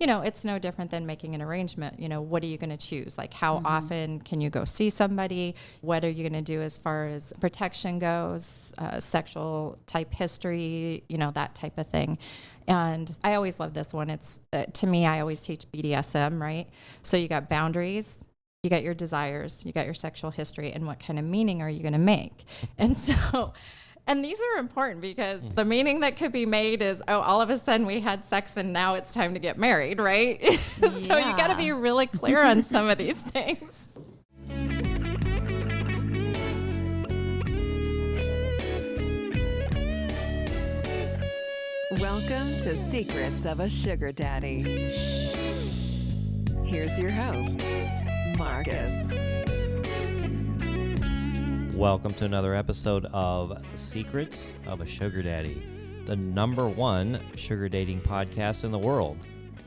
it's no different than making an arrangement. What are you going to choose? Like, how often can you go see somebody? What are you going to do as far as protection goes, sexual type history, that type of thing. And I always love this one. It's, to me, I always teach BDSM, right? So you got boundaries, you got your desires, you got your sexual history, and what kind of meaning are you going to make? And so, and these are important because the meaning that could be made is, all of a sudden we had sex and now it's time to get married, right? So you got to be really clear on some of these things. Welcome to Secrets of a Sugar Daddy. Here's your host, Marcus. Welcome to another episode of Secrets of a Sugar Daddy, the #1 sugar dating podcast in the world,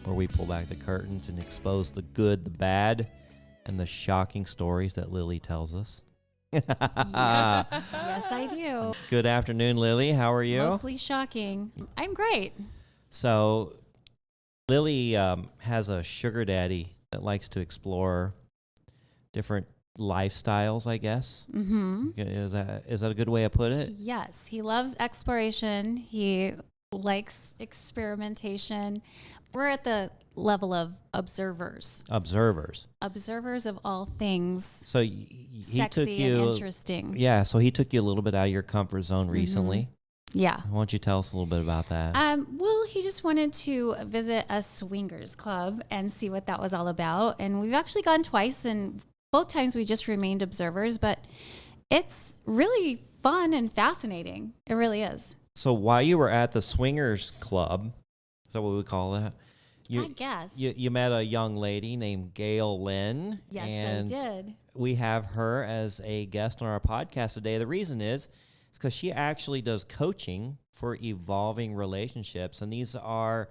where we pull back the curtains and expose the good, the bad, and the shocking stories that Lilly tells us. Yes, I do. Good afternoon, Lilly. How are you? Mostly shocking. I'm great. So, Lilly has a sugar daddy that likes to explore different lifestyles, I guess. Mm-hmm. Is that a good way to put it? Yes, he loves exploration. He likes experimentation. We're at the level of observers. Observers Observers of all things. So he sexy took you, and interesting. Yeah, so he took you a little bit out of your comfort zone recently. Yeah. Why don't you tell us a little bit about that? Well, he just wanted to visit a swingers club and see what that was all about. And we've actually gone twice, and both times we just remained observers, but it's really fun and fascinating. It really is. So while you were at the swingers club, is that what we call that? I guess. You met a young lady named Gayle Lynn. Yes, and I did. We have her as a guest on our podcast today. The reason is because she actually does coaching for evolving relationships, and these are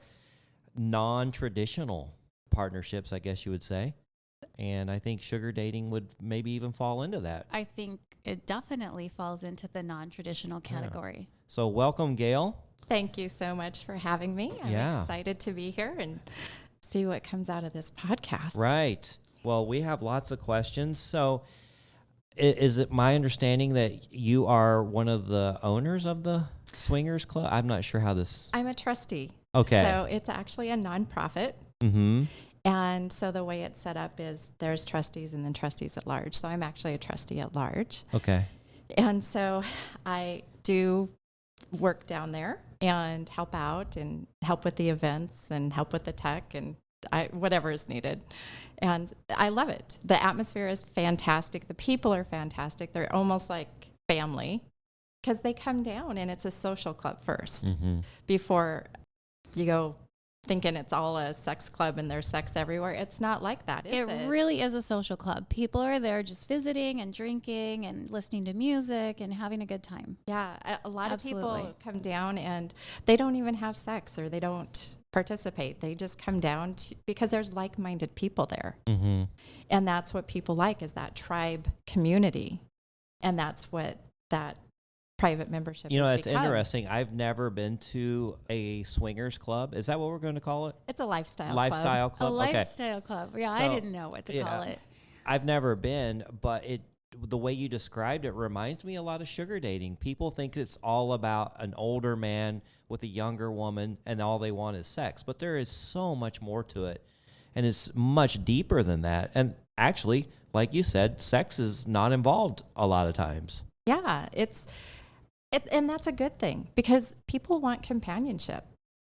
non-traditional partnerships, I guess you would say. And I think sugar dating would maybe even fall into that. I think it definitely falls into the non-traditional category. Yeah. So welcome, Gayle. Thank you so much for having me. I'm excited to be here and see what comes out of this podcast. Right. Well, we have lots of questions. So is it my understanding that you are one of the owners of the Swingers Club? I'm not sure how this... I'm a trustee. Okay. So it's actually a nonprofit. Mm-hmm. And so the way it's set up is there's trustees and then trustees at large. So I'm actually a trustee at large. Okay. And so I do work down there and help out and help with the events and help with the tech and whatever is needed. And I love it. The atmosphere is fantastic. The people are fantastic. They're almost like family because they come down and it's a social club first before you go thinking it's all a sex club and there's sex everywhere. It's not like that, is it? It really is a social club. People are there just visiting and drinking and listening to music and having a good time. Yeah, a lot Absolutely. of people come down and they don't even have sex or they don't participate. They just come down because there's like-minded people there. Mm-hmm. And that's what people like is that tribe community. And that's what that private membership You know, has that's become. interesting. I've never been to a swingers club. Is that what we're going to call it? It's a lifestyle Lifestyle A club? Okay. lifestyle club. Yeah, I So, didn't know what to call it. I've never been, but the way you described it reminds me a lot of sugar dating. People think it's all about an older man with a younger woman and all they want is sex, but there is so much more to it, and it's much deeper than that. And actually, like you said, sex is not involved a lot of times. Yeah, and that's a good thing because people want companionship.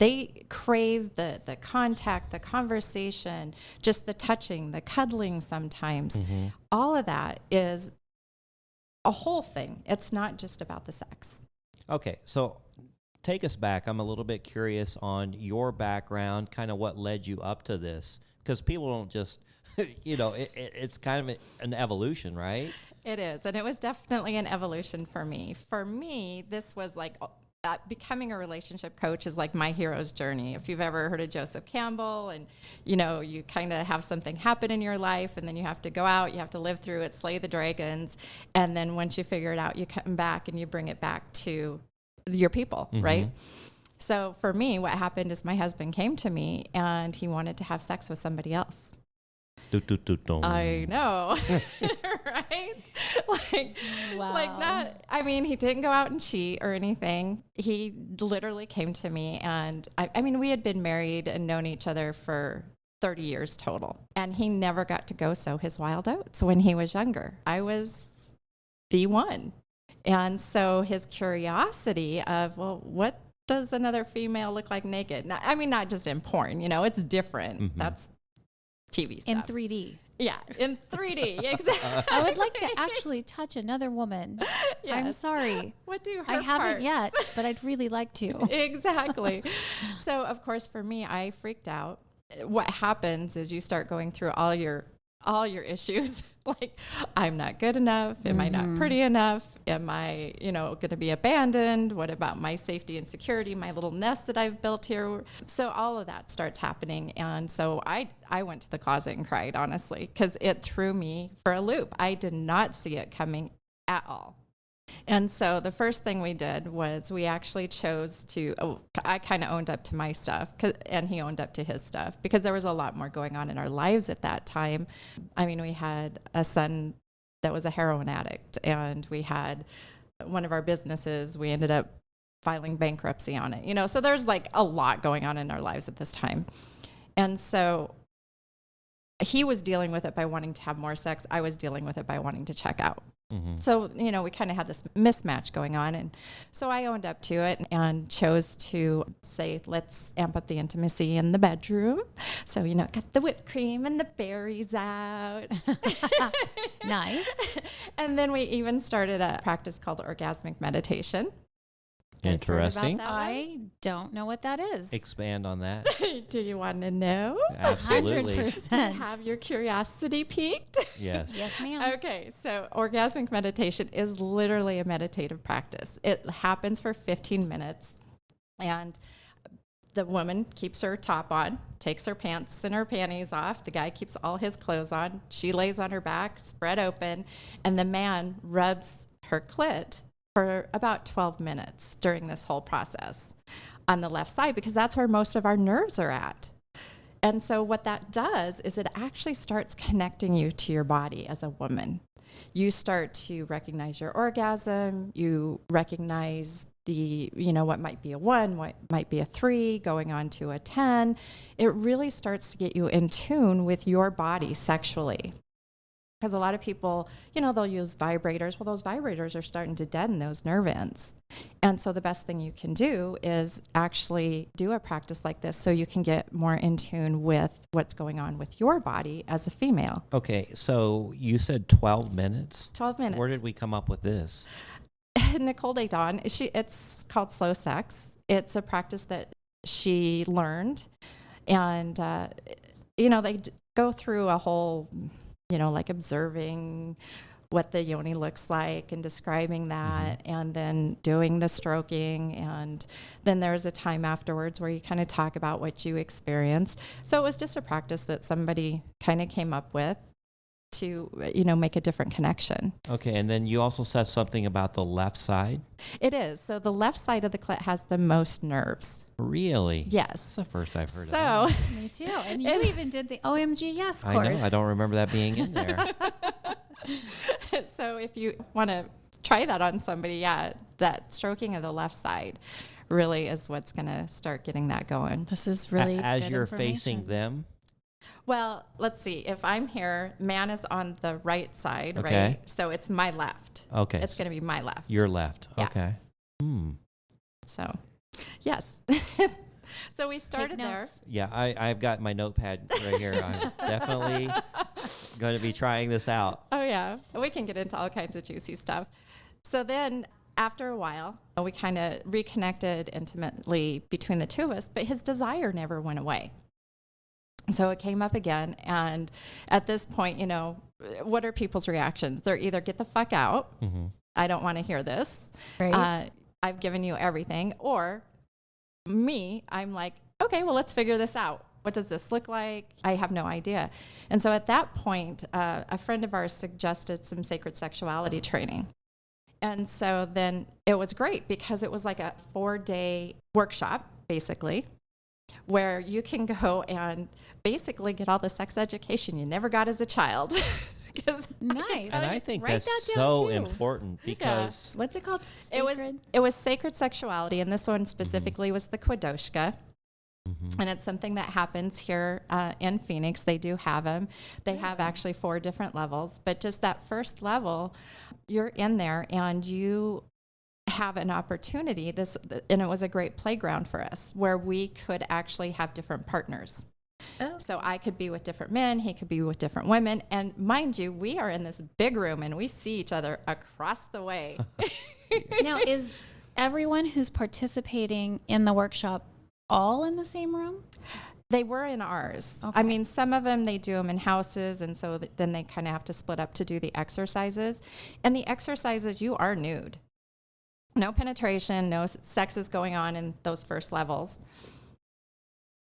They crave the contact, the conversation, just the touching, the cuddling sometimes. Mm-hmm. All of that is a whole thing. It's not just about the sex. Okay, so take us back. I'm a little bit curious on your background, kind of what led you up to this, because people don't just, it's kind of an evolution, right? It is, and it was definitely an evolution for me. For me, this was like becoming a relationship coach is like my hero's journey. If you've ever heard of Joseph Campbell and, you kind of have something happen in your life and then you have to go out, you have to live through it, slay the dragons. And then once you figure it out, you come back and you bring it back to your people, right? So for me, what happened is my husband came to me and he wanted to have sex with somebody else. I know, right? Wow. He didn't go out and cheat or anything. He literally came to me and we had been married and known each other for 30 years total. And he never got to go sow his wild oats when he was younger. I was the one. And so his curiosity of, well, what does another female look like naked? Not just in porn, it's different. Mm-hmm. That's TV stuff. In 3D. Yeah, in 3D, exactly. I would like to actually touch another woman. Yes. I'm sorry. What do her I haven't parts? yet, but I'd really like to. Exactly. So, of course, for me, I freaked out. What happens is you start going through all your issues. Like, I'm not good enough. Am I not pretty enough? Am I, going to be abandoned? What about my safety and security, my little nest that I've built here? So all of that starts happening. And so I went to the closet and cried, honestly, because it threw me for a loop. I did not see it coming at all. And so the first thing we did was we actually chose I kind of owned up to my stuff and he owned up to his stuff because there was a lot more going on in our lives at that time. We had a son that was a heroin addict and we had one of our businesses, we ended up filing bankruptcy on it, so there's like a lot going on in our lives at this time. And so he was dealing with it by wanting to have more sex. I was dealing with it by wanting to check out. Mm-hmm. So, we kind of had this mismatch going on. And so I owned up to it and chose to say, let's amp up the intimacy in the bedroom. So, got the whipped cream and the berries out. Nice. And then we even started a practice called orgasmic meditation. Interesting. I don't know what that is. Expand on that. Do you want to know? Absolutely. 100%. To have your curiosity piqued? Yes. Yes, ma'am. Okay, so orgasmic meditation is literally a meditative practice. It happens for 15 minutes, and the woman keeps her top on, takes her pants and her panties off. The guy keeps all his clothes on. She lays on her back, spread open, and the man rubs her clit for about 12 minutes during this whole process on the left side, because that's where most of our nerves are at. And so what that does is it actually starts connecting you to your body as a woman. You start to recognize your orgasm. You recognize what might be a 1, what might be a 3, going on to a 10. It really starts to get you in tune with your body sexually. Because a lot of people, they'll use vibrators. Well, those vibrators are starting to deaden those nerve ends. And so the best thing you can do is actually do a practice like this so you can get more in tune with what's going on with your body as a female. Okay, so you said 12 minutes? 12 minutes. Where did we come up with this? Nicole Daydon, it's called Slow Sex. It's a practice that she learned. And, they go through a whole... like observing what the yoni looks like and describing that, and then doing the stroking. And then there's a time afterwards where you kind of talk about what you experienced. So it was just a practice that somebody kind of came up with to, make a different connection. Okay, and then you also said something about the left side? It is. So the left side of the clit has the most nerves. Really? Yes. That's the first I've heard of So Me too. And you even did the OMG Yes course. I know. I don't remember that being in there. So if you want to try that on somebody, that stroking of the left side really is what's going to start getting that going. This is really As good you're facing information. them? Well, let's see. If I'm here, man is on the right side, Okay. right? So it's my left. Okay. It's going to be my left. Your left. Yeah. Okay. So, yes. So we started Take there. notes. Yeah, I've got my notepad right here. I'm definitely going to be trying this out. Oh, yeah. We can get into all kinds of juicy stuff. So then after a while, we kind of reconnected intimately between the two of us, but his desire never went away. So it came up again. And at this point, what are people's reactions? They're either get the fuck out. Mm-hmm. I don't want to hear this. Right. I've given you everything. Or me, I'm like, okay, well, let's figure this out. What does this look like? I have no idea. And so at that point, a friend of ours suggested some sacred sexuality training. And so then it was great because it was like a 4-day workshop, basically, where you can go and basically get all the sex education you never got as a child. Nice. And I think Write that's that down, so too. important because What's it called? It was sacred sexuality, and this one specifically was the Kwadoshka. And it's something that happens here in Phoenix. They do have them. They have actually 4 different levels, but just that first level, you're in there and you have an opportunity. And it was a great playground for us where we could actually have different partners. Oh. So I could be with different men, he could be with different women. And mind you, we are in this big room and we see each other across the way. Now, is everyone who's participating in the workshop all in the same room? They were in ours. Okay. I mean, some of them, they do them in houses, and so then they kind of have to split up to do the exercises. And the exercises, you are nude. No penetration, no sex is going on in those first levels.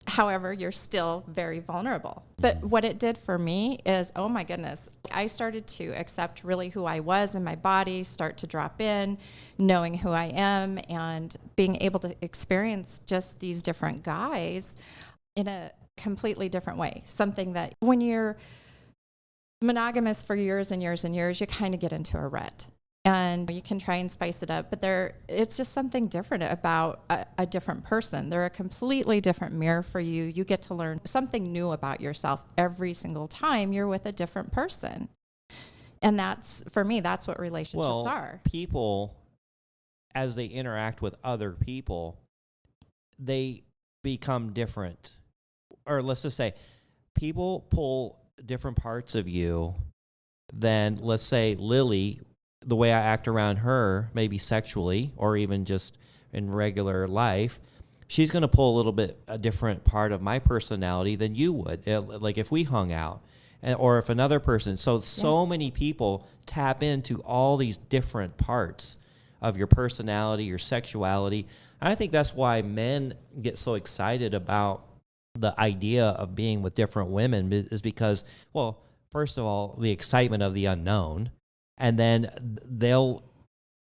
However, you're still very vulnerable. But what it did for me is, oh my goodness, I started to accept really who I was in my body, start to drop in, knowing who I am, and being able to experience just these different guys in a completely different way. Something that when you're monogamous for years and years and years, you kind of get into a rut. And you can try and spice it up, but it's just something different about a different person. They're a completely different mirror for you. You get to learn something new about yourself every single time you're with a different person. And that's, for me, that's what relationships are. People, as they interact with other people, they become different. Or let's just say, people pull different parts of you than, let's say, Lilly. The way I act around her, maybe sexually or even just in regular life, she's going to pull a little bit a different part of my personality than you would. Like if we hung out, or if another person. So many people tap into all these different parts of your personality, your sexuality. I think that's why men get so excited about the idea of being with different women, is because, well, first of all, the excitement of the unknown. And then they'll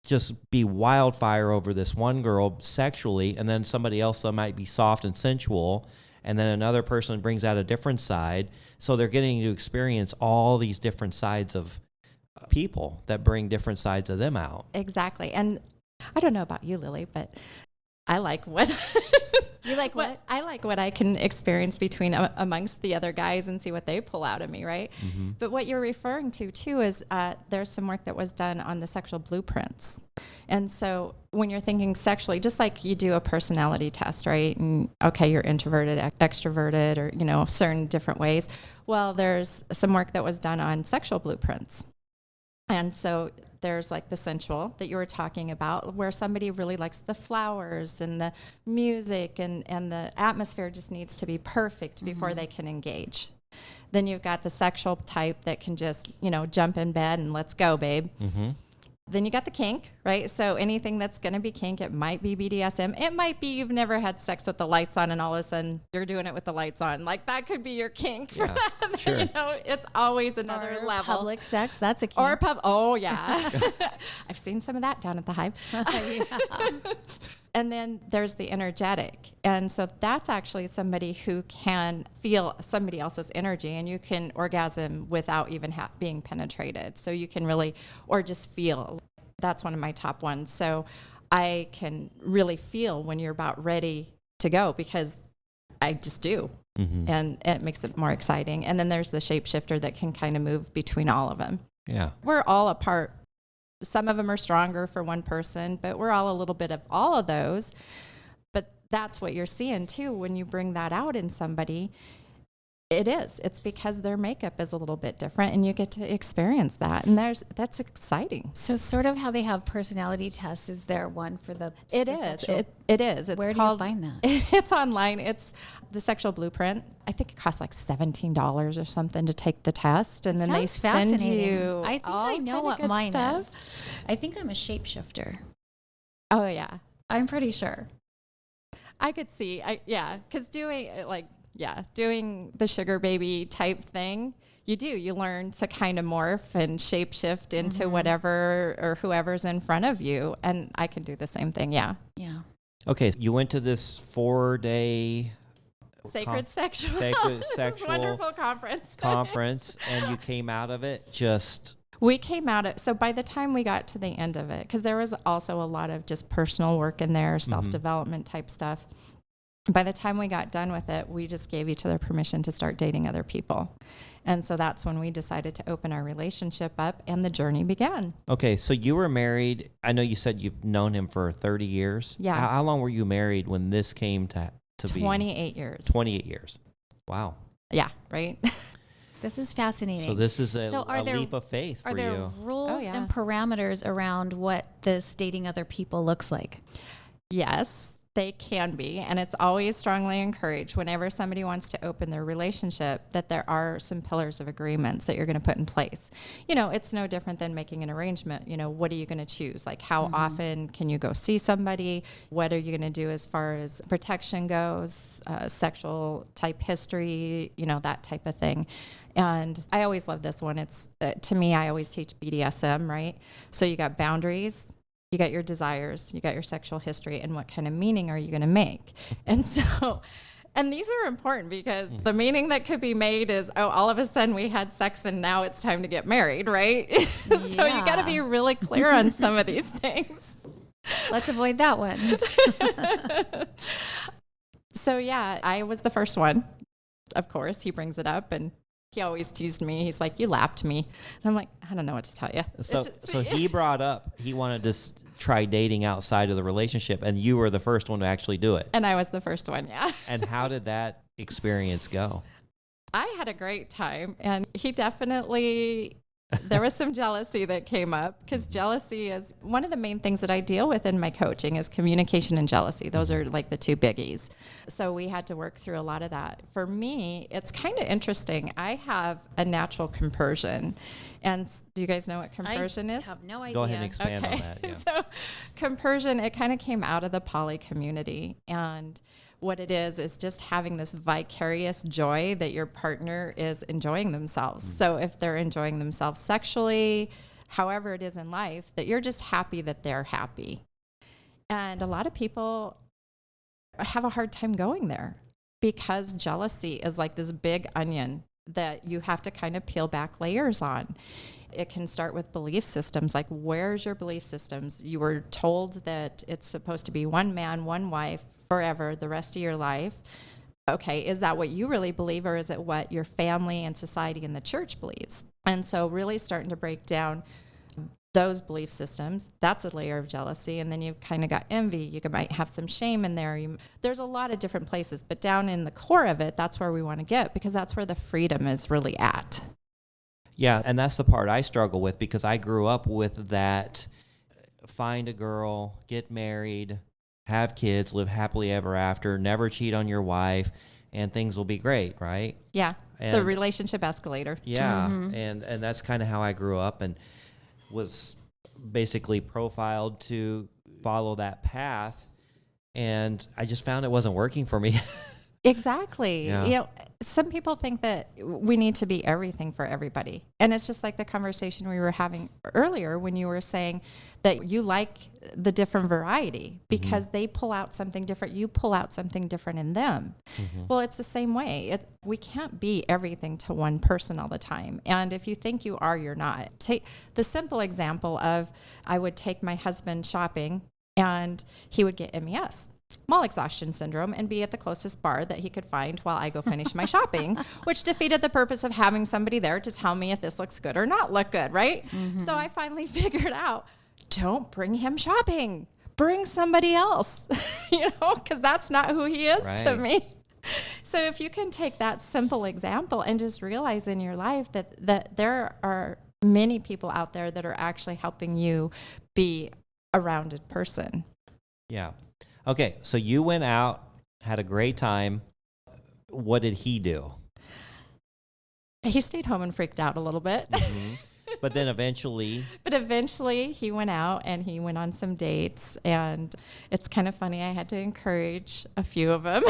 just be wildfire over this one girl sexually, and then somebody else that might be soft and sensual, and then another person brings out a different side. So they're getting to experience all these different sides of people that bring different sides of them out. Exactly. And I don't know about you, Lily, but I like what... You like what? I like what I can experience between amongst the other guys and see what they pull out of me, right? Mm-hmm. But what you're referring to, too, is there's some work that was done on the sexual blueprints. And so when you're thinking sexually, just like you do a personality test, right? And, okay, you're introverted, extroverted, or, certain different ways. Well, there's some work that was done on sexual blueprints. And so there's like the sensual that you were talking about, where somebody really likes the flowers and the music and the atmosphere just needs to be perfect before they can engage. Then you've got the sexual type that can just, jump in bed and let's go, babe. Mm-hmm. Then you got the kink, right? So anything that's going to be kink, it might be BDSM. It might be you've never had sex with the lights on and all of a sudden you're doing it with the lights on. Like that could be your kink for that. Sure. It's always another level. Public sex, that's a kink. Or oh yeah. I've seen some of that down at the Hive. And then there's the energetic. And so that's actually somebody who can feel somebody else's energy, and you can orgasm without even being penetrated. So you can really, or just feel. That's one of my top ones. So I can really feel when you're about ready to go, because I just do. Mm-hmm. And it makes it more exciting. And then there's the shapeshifter that can kind of move between all of them. Yeah. We're all a part. Some of them are stronger for one person, but we're all a little bit of all of those. But that's what you're seeing too when you bring that out in somebody. It's because their makeup is a little bit different, and you get to experience that, and that's exciting. So sort of how they have personality tests, is there one for the It is. It's Where called, do you find that? It's online. It's the Sexual Blueprint. I think it costs like $17 or something to take the test, and then they send you. I think I know what mine is. I think I'm a shapeshifter. Oh yeah, I'm pretty sure. I could see. Because doing like Yeah. Doing the sugar baby type thing, you learn to kind of morph and shape shift into whatever or whoever's in front of you. And I can do the same thing. Yeah. Yeah. Okay. You went to this 4-day Sacred Sexual. Sacred This Sexual wonderful conference. and you came out of it just... We came out so by the time we got to the end of it, because there was also a lot of just personal work in there, self-development type stuff. By the time we got done with it, we just gave each other permission to start dating other people. And so that's when we decided to open our relationship up and the journey began. Okay, so you were married. I know you said you've known him for 30 years. Yeah. How long were you married when this came to be? 28 years. 28 years. Wow. Yeah, right? This is fascinating. So this is a are there- leap of faith for Are there you. rules Oh, yeah. and parameters around what this dating other people looks like? Yes, they can be. And it's always strongly encouraged whenever somebody wants to open their relationship that there are some pillars of agreements that you're going to put in place. It's no different than making an arrangement. What are you going to choose? Like how often can you go see somebody? What are you going to do as far as protection goes, sexual type history, that type of thing. And I always love this one. It's to me, I always teach BDSM, right? So you got boundaries. You got your desires, you got your sexual history, and what kind of meaning are you going to make? And so, and these are important because the meaning that could be made is, oh, all of a sudden we had sex and now it's time to get married, right? So you got to be really clear on some of these things. Let's avoid that one. So yeah, I was the first one. Of course, he brings it up and he always teased me. He's like, you lapped me. And I'm like, I don't know what to tell you. So he brought up, he wanted to try dating outside of the relationship, and you were the first one to actually do it. And I was the first one, yeah. And how did that experience go? I had a great time, and he definitely, there was some jealousy that came up because jealousy is one of the main things that I deal with in my coaching is communication and jealousy. Those are like the two biggies. So we had to work through a lot of that. For me, it's kind of interesting. I have a natural compersion. And do you guys know what compersion is? I have no idea. Go ahead and expand on that. Yeah. So compersion, it kind of came out of the poly community. And what it is just having this vicarious joy that your partner is enjoying themselves. So if they're enjoying themselves sexually, however it is in life, that you're just happy that they're happy. And a lot of people have a hard time going there because jealousy is like this big onion that you have to kind of peel back layers on. It can start with belief systems, like where's your belief systems? You were told that it's supposed to be one man, one wife forever, the rest of your life. Okay, is that what you really believe, or is it what your family and society and the church believes? And so really starting to break down those belief systems, that's a layer of jealousy. And then you've kind of got envy. You might have some shame in there. There's a lot of different places, but down in the core of it, that's where we want to get because that's where the freedom is really at. Yeah, and that's the part I struggle with because I grew up with that find a girl, get married, have kids, live happily ever after, never cheat on your wife, and things will be great, right? Yeah, and the relationship escalator. Yeah, and that's kind of how I grew up and was basically profiled to follow that path, and I just found it wasn't working for me. Exactly. Yeah. Some people think that we need to be everything for everybody. And it's just like the conversation we were having earlier when you were saying that you like the different variety because they pull out something different. You pull out something different in them. Well, it's the same way. We can't be everything to one person all the time. And if you think you are, you're not. Take the simple example of I would take my husband shopping and he would get MES. Mall exhaustion syndrome, and be at the closest bar that he could find while I go finish my shopping, which defeated the purpose of having somebody there to tell me if this looks good or not look good, right? So I finally figured out, don't bring him shopping. Bring somebody else, because that's not who he is to me. So if you can take that simple example and just realize in your life that there are many people out there that are actually helping you be a rounded person. Yeah. Okay, so you went out, had a great time. What did he do? He stayed home and freaked out a little bit. But then eventually, he went out and he went on some dates, and it's kind of funny. I had to encourage a few of them.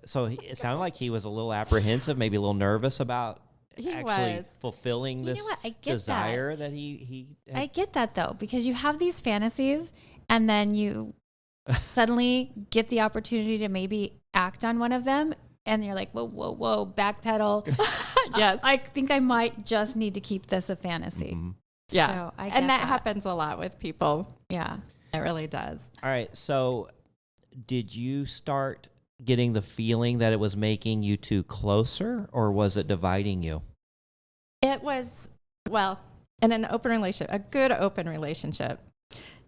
so it sounded like he was a little apprehensive, maybe a little nervous about He actually was. fulfilling You know this what? I get desire that. that he had. I get that though, because you have these fantasies and then you suddenly get the opportunity to maybe act on one of them. And you're like, whoa, whoa, whoa, backpedal. Yes. I think I might just need to keep this a fantasy. Mm-hmm. Yeah. So I get and that that. happens a lot with people. Yeah. It really does. All right. So did you start getting the feeling that it was making you two closer, or was it dividing you? It was, well, in an open relationship, a good open relationship.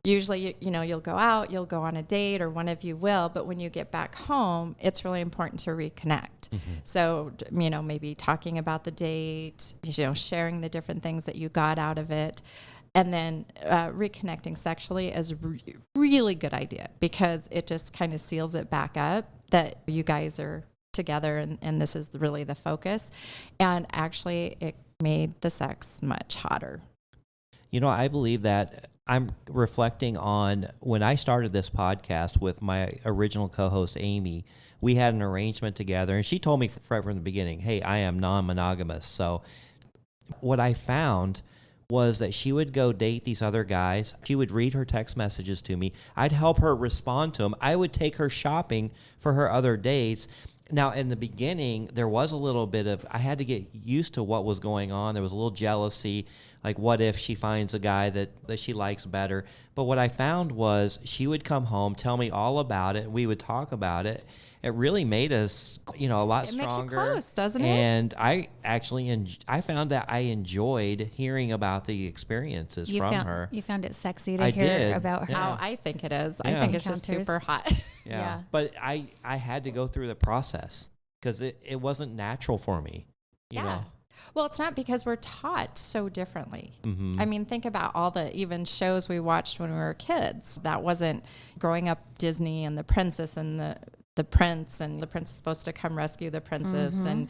Usually, you'll go out, you'll go on a date, or one of you will, but when you get back home, it's really important to reconnect. So, maybe talking about the date, sharing the different things that you got out of it, and then reconnecting sexually is really good idea, because it just kind of seals it back up that you guys are together and this is really the focus. And actually, it made the sex much hotter. I believe that. I'm reflecting on when I started this podcast with my original co-host, Amy. We had an arrangement together, and she told me right from the beginning, hey, I am non-monogamous. So what I found was that she would go date these other guys. She would read her text messages to me. I'd help her respond to them. I would take her shopping for her other dates. Now, in the beginning, there was a little bit of, I had to get used to what was going on. There was a little jealousy. Like, what if she finds a guy that she likes better? But what I found was she would come home, tell me all about it, and we would talk about it. It really made us, a lot stronger. It makes you close, doesn't it? And I actually, I found that I enjoyed hearing about the experiences from her. You found it sexy to I hear did. about her. Yeah. How I think it is. Yeah. I think it's just Encounters. super hot. Yeah. But I had to go through the process because it wasn't natural for me. You know? Well, it's not, because we're taught so differently. Mm-hmm. I mean, think about all the even shows we watched when we were kids. That wasn't growing up Disney and the princess and the prince, and the prince is supposed to come rescue the princess. Mm-hmm. And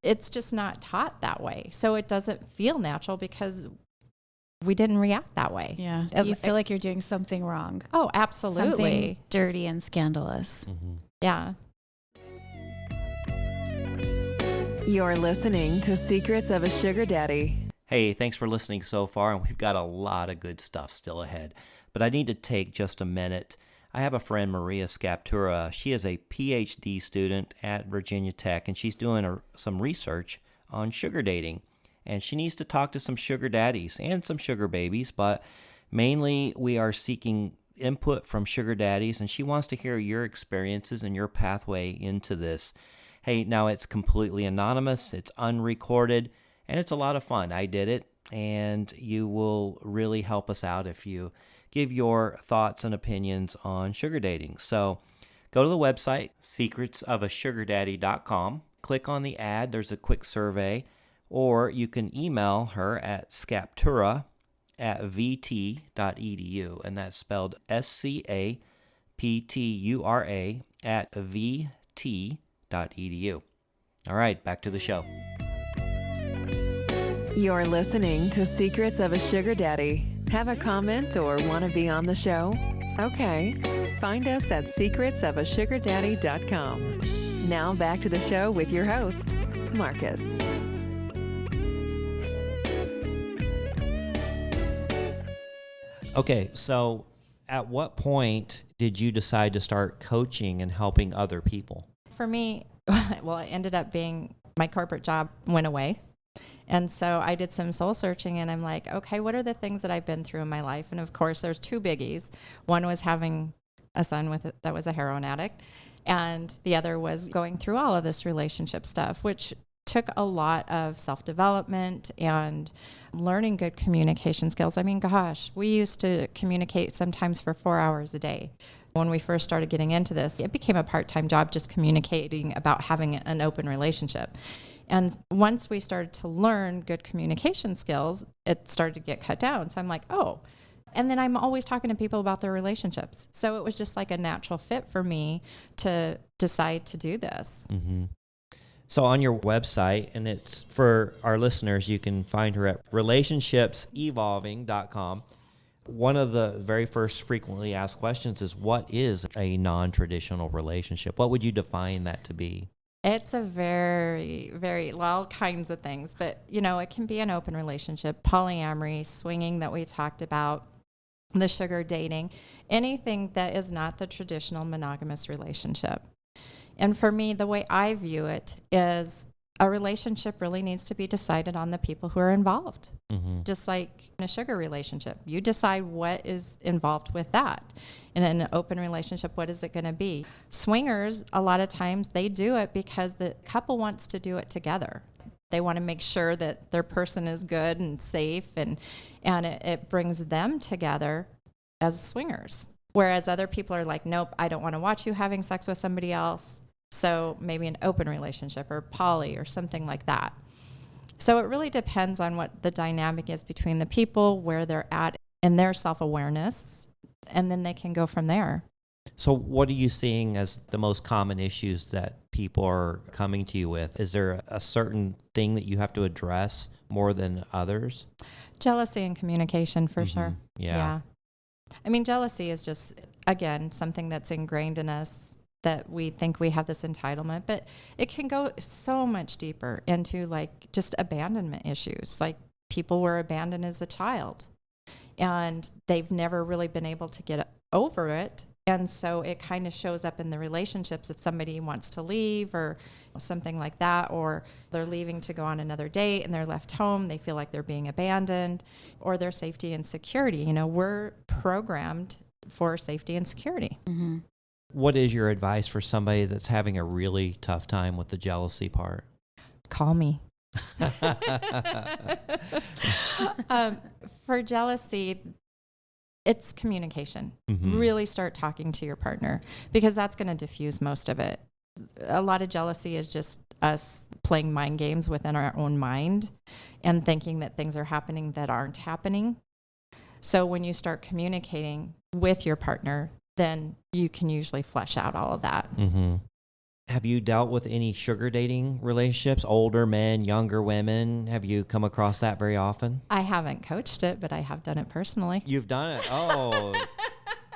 it's just not taught that way. So it doesn't feel natural because we didn't react that way. Yeah. You feel like you're doing something wrong. Oh, absolutely. Something dirty and scandalous. Mm-hmm. Yeah. You're listening to Secrets of a Sugar Daddy. Hey, thanks for listening so far, and we've got a lot of good stuff still ahead. But I need to take just a minute. I have a friend, Maria Scaptura. She is a PhD student at Virginia Tech, and she's doing some research on sugar dating. And she needs to talk to some sugar daddies and some sugar babies, but mainly we are seeking input from sugar daddies, and she wants to hear your experiences and your pathway into this. Hey, now it's completely anonymous, it's unrecorded, and it's a lot of fun. I did it, and you will really help us out if you give your thoughts and opinions on sugar dating. So go to the website, secretsofasugardaddy.com. Click on the ad. There's a quick survey, or you can email her at scaptura@vt.edu, and that's spelled SCAPTURA at VT.edu. All right, back to the show. You're listening to Secrets of a Sugar Daddy. Have a comment or want to be on the show? Okay. Find us at secretsofasugardaddy.com. Now back to the show with your host, Marcus. Okay, so at what point did you decide to start coaching and helping other people? For me, well, it ended up being my corporate job went away. And so I did some soul searching, and I'm like, okay, what are the things that I've been through in my life? And of course, there's two biggies. One was having a son that was a heroin addict. And the other was going through all of this relationship stuff, which took a lot of self-development and learning good communication skills. I mean, gosh, we used to communicate sometimes for 4 hours a day. When we first started getting into this, it became a part-time job just communicating about having an open relationship. And once we started to learn good communication skills, it started to get cut down. So I'm like, oh. And then I'm always talking to people about their relationships. So it was just like a natural fit for me to decide to do this. Mm-hmm. So on your website, and it's for our listeners, you can find her at relationshipsevolving.com. One of the very first frequently asked questions is, what is a non-traditional relationship? What would you define that to be? It's a very, very, well, all kinds of things, but, it can be an open relationship, polyamory, swinging that we talked about, the sugar dating, anything that is not the traditional monogamous relationship. And for me, the way I view it is a relationship really needs to be decided on the people who are involved. Mm-hmm. Just like in a sugar relationship, you decide what is involved with that. And in an open relationship, what is it going to be? Swingers, a lot of times they do it because the couple wants to do it together. They want to make sure that their person is good and safe, and it brings them together as swingers. Whereas other people are like, nope, I don't want to watch you having sex with somebody else. So maybe an open relationship or poly or something like that. So it really depends on what the dynamic is between the people, where they're at in their self-awareness, and then they can go from there. So what are you seeing as the most common issues that people are coming to you with? Is there a certain thing that you have to address more than others? Jealousy and communication, for sure. Yeah. I mean, jealousy is just, again, something that's ingrained in us, that we think we have this entitlement, but it can go so much deeper into like just abandonment issues. Like people were abandoned as a child and they've never really been able to get over it. And so it kind of shows up in the relationships if somebody wants to leave or something like that, or they're leaving to go on another date and they're left home, they feel like they're being abandoned, or their safety and security. We're programmed for safety and security. Mm-hmm. What is your advice for somebody that's having a really tough time with the jealousy part? Call me. For jealousy, it's communication. Mm-hmm. Really start talking to your partner, because that's going to diffuse most of it. A lot of jealousy is just us playing mind games within our own mind and thinking that things are happening that aren't happening. So when you start communicating with your partner, then you can usually flesh out all of that. Mm-hmm. Have you dealt with any sugar dating relationships, older men, younger women? Have you come across that very often? I haven't coached it, but I have done it personally. You've done it? Oh,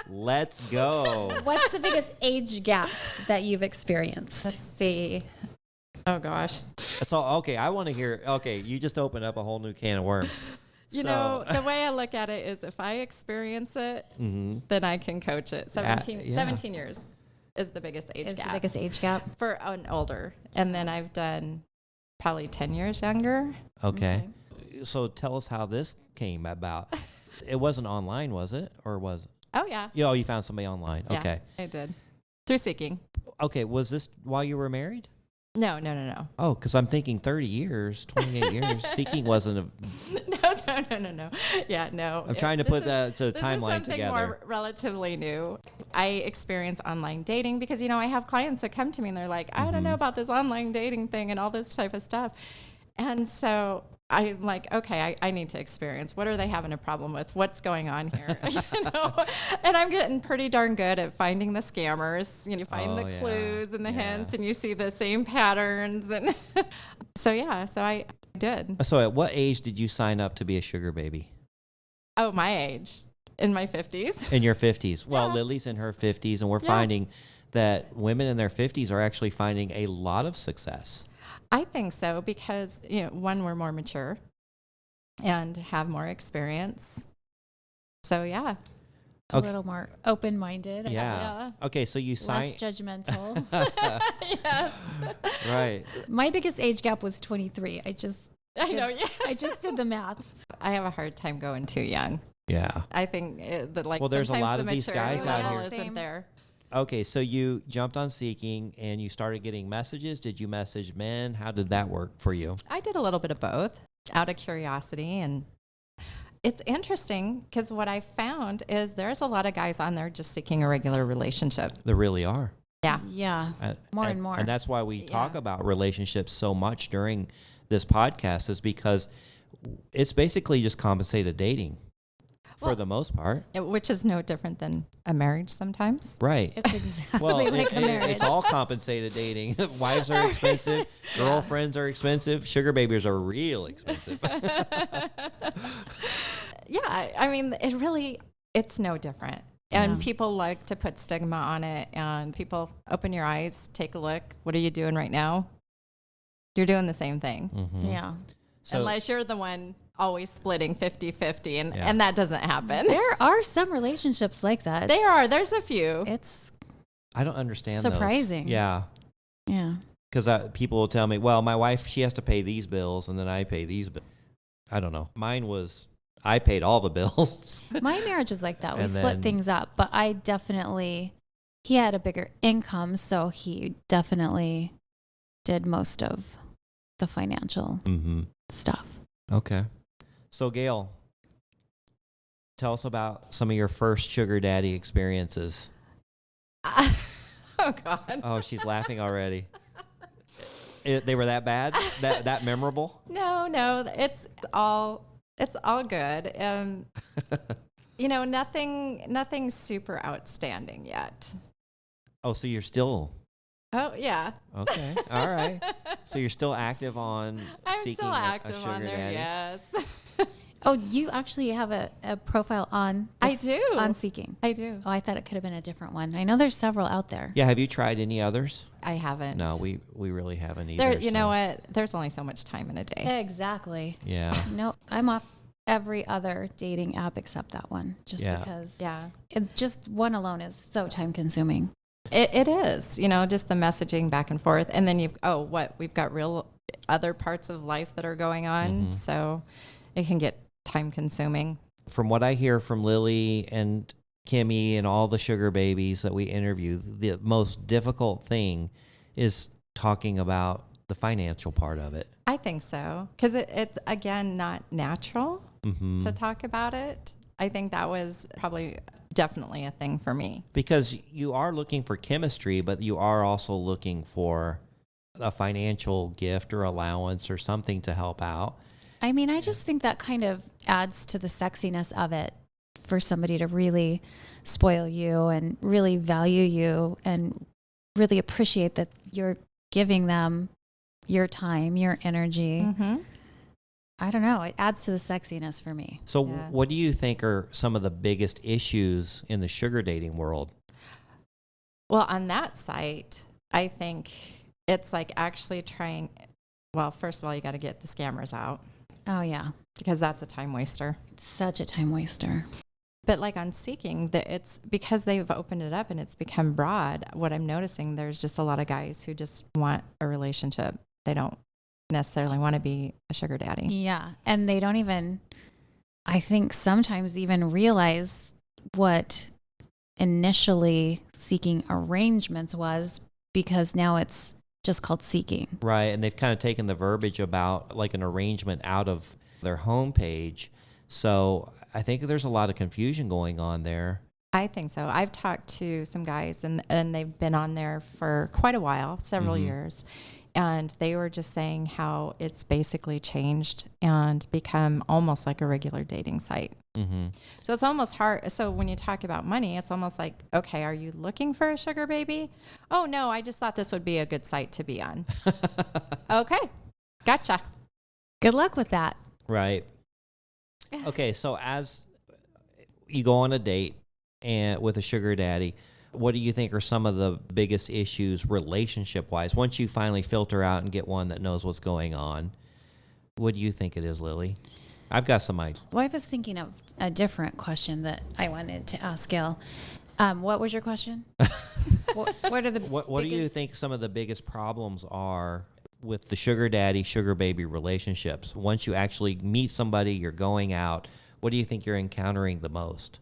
let's go. What's the biggest age gap that you've experienced? Let's see. Oh, gosh. So, okay, I want to hear, okay, you just opened up a whole new can of worms. The way I look at it is if I experience it, mm-hmm. then I can coach it. 17 years is the biggest age gap. The biggest age gap? For an older. And then I've done probably 10 years younger. Okay. So tell us how this came about. It wasn't online, was it? Or was it? Oh, yeah. Oh, you found somebody online. Yeah, okay. I did. Through Seeking. Okay. Was this while you were married? No. Oh, because I'm thinking 30 years, 28 years. Seeking wasn't a... No. Yeah, no. I'm trying to put that to a timeline together. This is something more relatively new. I experience online dating because, I have clients that come to me and they're like, I don't know about this online dating thing and all this type of stuff. And so I'm like, okay, I need to experience. What are they having a problem with? What's going on here? And I'm getting pretty darn good at finding the scammers. You find the clues and the hints, and you see the same patterns. And so I did. So at what age did you sign up to be a sugar baby? Oh, my age. In my 50s. In your 50s. Well, Lily's in her 50s, and we're finding that women in their 50s are actually finding a lot of success. I think so because, one, we're more mature and have more experience. So, yeah. A little more open-minded. Yeah. Okay, so you signed... Less judgmental. Yes. Right. My biggest age gap was 23. I just did the math. I have a hard time going too young. Yeah. I think there's a lot of these guys out here. Isn't there. Okay, so you jumped on Seeking and you started getting messages. Did you message men? How did that work for you? I did a little bit of both out of curiosity. And it's interesting because what I found is there's a lot of guys on there just seeking a regular relationship. There really are. Yeah. Yeah. More and more. And that's why we talk about relationships so much during this podcast, is because it's basically just compensated dating for the most part. Which is no different than a marriage sometimes. Right. It's exactly Well, like a marriage. it's all compensated dating. Wives are expensive. Girlfriends are expensive. Sugar babies are real expensive. Yeah, I mean, it's no different. And people like to put stigma on it, and people open your eyes, take a look. What are you doing right now? You're doing the same thing. Mm-hmm. Yeah. So, unless you're the one always splitting 50-50, Yeah. and that doesn't happen. There are some relationships like that. There's a few. It's I don't understand those. surprising. Yeah. Yeah. Because people will tell me, well, my wife, she has to pay these bills, and then I pay these bills. I don't know. Mine was, I paid all the bills. My marriage is like that. We And split then- things up, but he had a bigger income, so he definitely did most of the financial Mm-hmm. stuff. Okay. So, Gayle, tell us about some of your first sugar daddy experiences. Oh, God. Oh, she's laughing already. They were that bad? That memorable? No, it's all good. Nothing super outstanding yet. Oh, so you're still... Oh, yeah. Okay. All right. So you're still active on I'm seeking still a active sugar on there, daddy? yes. Oh, you actually have a profile on I do. on Seeking. I do. Oh, I thought it could have been a different one. I know there's several out there. Yeah. Have you tried any others? I haven't. No, we really haven't either. You know so- what? There's only so much time in a day. Exactly. Yeah. No, I'm off every other dating app except that one, just Yeah. because Yeah. it's just one alone is so time consuming. It is, just the messaging back and forth. And then we've got real other parts of life that are going on. Mhm. So it can get time consuming. From what I hear from Lilly and Kimmy and all the sugar babies that we interview, the most difficult thing is talking about the financial part of it. I think so. Because it's, again, not natural Mm-hmm. to talk about it. I think that was probably definitely a thing for me. Because you are looking for chemistry, but you are also looking for a financial gift or allowance or something to help out. I mean, I just think that kind of adds to the sexiness of it for somebody to really spoil you and really value you and really appreciate that you're giving them your time, your energy. Mm-hmm. I don't know. It adds to the sexiness for me. So Yeah. what do you think are some of the biggest issues in the sugar dating world? Well, on that site, I think it's like actually first of all, you got to get the scammers out Oh, yeah. because that's a time waster. It's such a time waster. But like on Seeking, it's because they've opened it up and it's become broad. What I'm noticing, there's just a lot of guys who just want a relationship. They don't necessarily want to be a sugar daddy. Yeah. And they don't even, I think, sometimes even realize what initially seeking arrangements was, because now it's just called Seeking. Right, and they've kind of taken the verbiage about like an arrangement out of their homepage. So I think there's a lot of confusion going on there. I think so. I've talked to some guys and they've been on there for quite a while, several Mhm. years. And they were just saying how it's basically changed and become almost like a regular dating site. Mm-hmm. So it's almost hard. So when you talk about money, it's almost like, okay, are you looking for a sugar baby? Oh, no, I just thought this would be a good site to be on. Okay, gotcha. Good luck with that. Right. Okay, so as you go on a date and with a sugar daddy, what do you think are some of the biggest issues relationship-wise? Once you finally filter out and get one that knows what's going on, what do you think it is, Lily? I've got some ideas. Well, I was thinking of a different question that I wanted to ask Gayle. What was your question? what are the What do you biggest- think some of the biggest problems are with the sugar daddy, sugar baby relationships? Once you actually meet somebody, you're going out, what do you think you're encountering the most?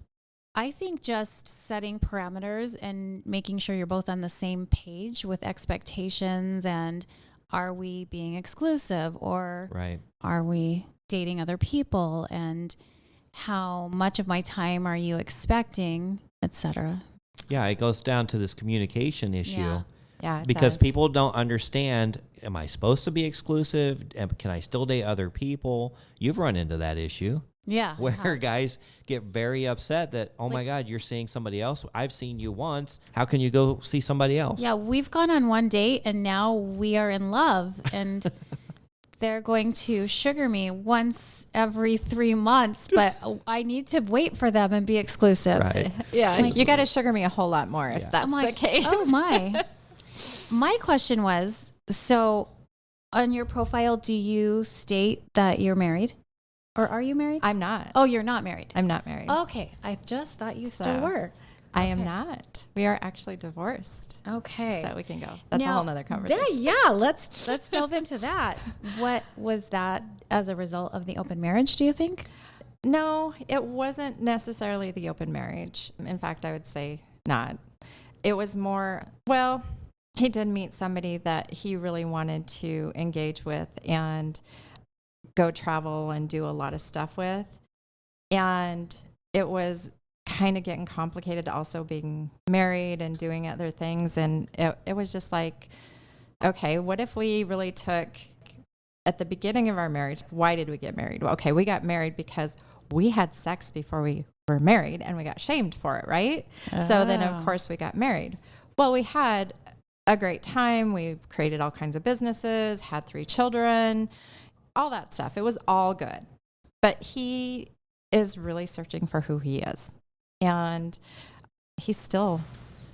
I think just setting parameters and making sure you're both on the same page with expectations, and are we being exclusive or Right. are we dating other people, and how much of my time are you expecting, etc. Yeah, it goes down to this communication issue. Yeah. Yeah, it Because does. people don't understand, am I supposed to be exclusive? Can I still date other people? You've run into that issue. Yeah. where guys get very upset that, oh my God, you're seeing somebody else. I've seen you once. How can you go see somebody else? Yeah, we've gone on one date and now we are in love, and they're going to sugar me once every 3 months, but I need to wait for them and be exclusive. Right. Yeah, you got to sugar me a whole lot more if that's I'm like, the case. oh my. My question was, so on your profile, do you state that you're married? Or are you married? I'm not. Oh, you're not married. I'm not married. Okay. I just thought you still So, were. I am not. We are actually divorced. Okay. So we can go. That's a Now, whole nother conversation. Let's delve into that. What was that as a result of the open marriage, do you think? No, it wasn't necessarily the open marriage. In fact, I would say not. It was more, well, he did meet somebody that he really wanted to engage with and go travel and do a lot of stuff with. And it was kind of getting complicated also being married and doing other things. And it was just like, okay, what if we really took at the beginning of our marriage, why did we get married? Well, okay, we got married because we had sex before we were married and we got shamed for it, right? So then, of course, we got married. Well, we had a great time. We created all kinds of businesses, had 3 children, all that stuff. It was all good. But he is really searching for who he is. And he's still